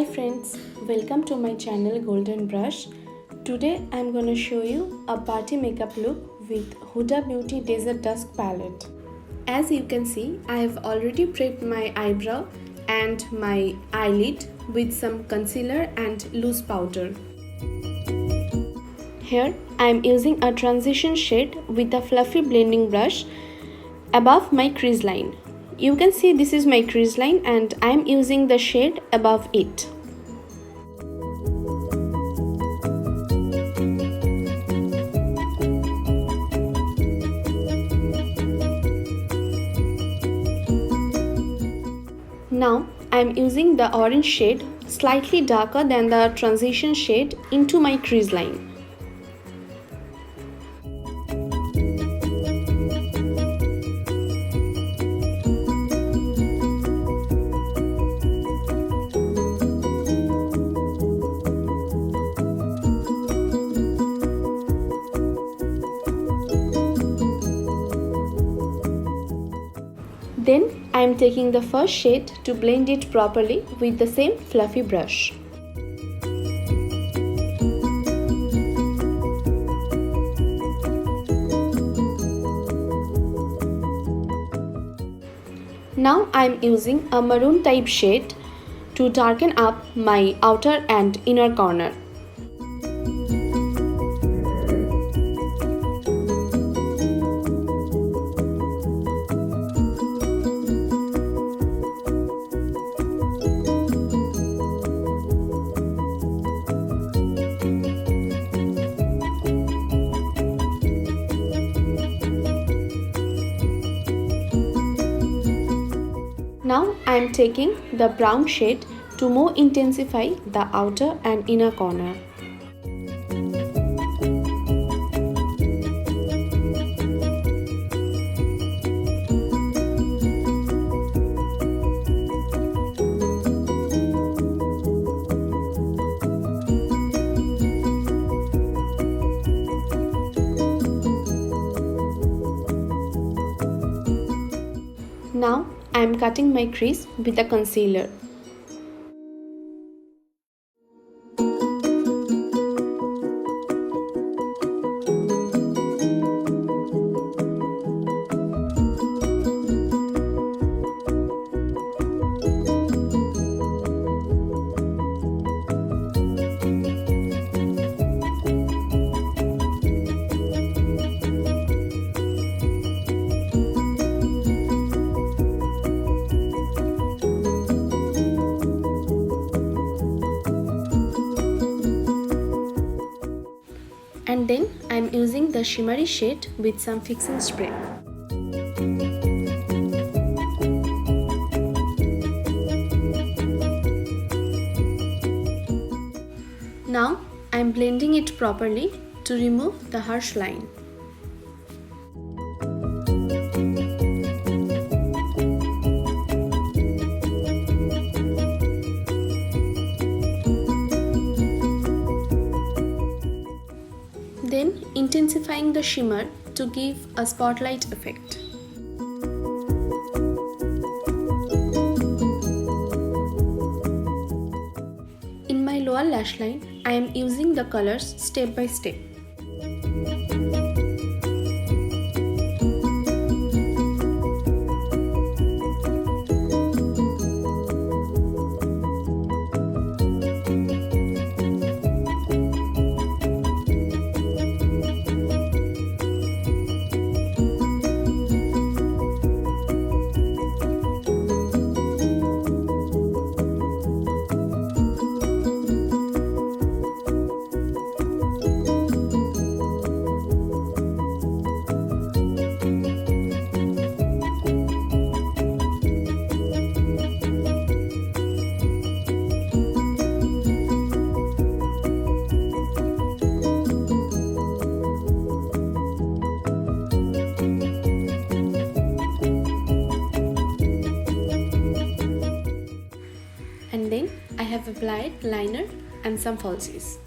Hi friends, welcome to my channel Golden Brush. Today I'm gonna show you a party makeup look with Huda Beauty Desert Dusk palette. As you can see, I have already prepped my eyebrow and my eyelid with some concealer and loose powder. Here I am using a transition shade with a fluffy blending brush above my crease line. You can see this is my crease line and I am using the shade above it. Now I am using the orange shade slightly darker than the transition shade into my crease line. Then I am taking the first shade to blend it properly with the same fluffy brush. Now I am using a maroon type shade to darken up my outer and inner corner. Now I am taking the brown shade to more intensify the outer and inner corner. Now I am cutting my crease with a concealer. And then I am using the shimmery shade with some fixing spray. Now I am blending it properly to remove the harsh line. Then intensifying the shimmer to give a spotlight effect. In my lower lash line, I am using the colors step by step. And then I have applied liner and some falsies.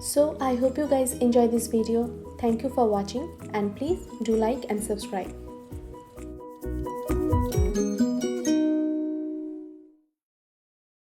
So I hope you guys enjoy this video. Thank you for watching and please do like and subscribe.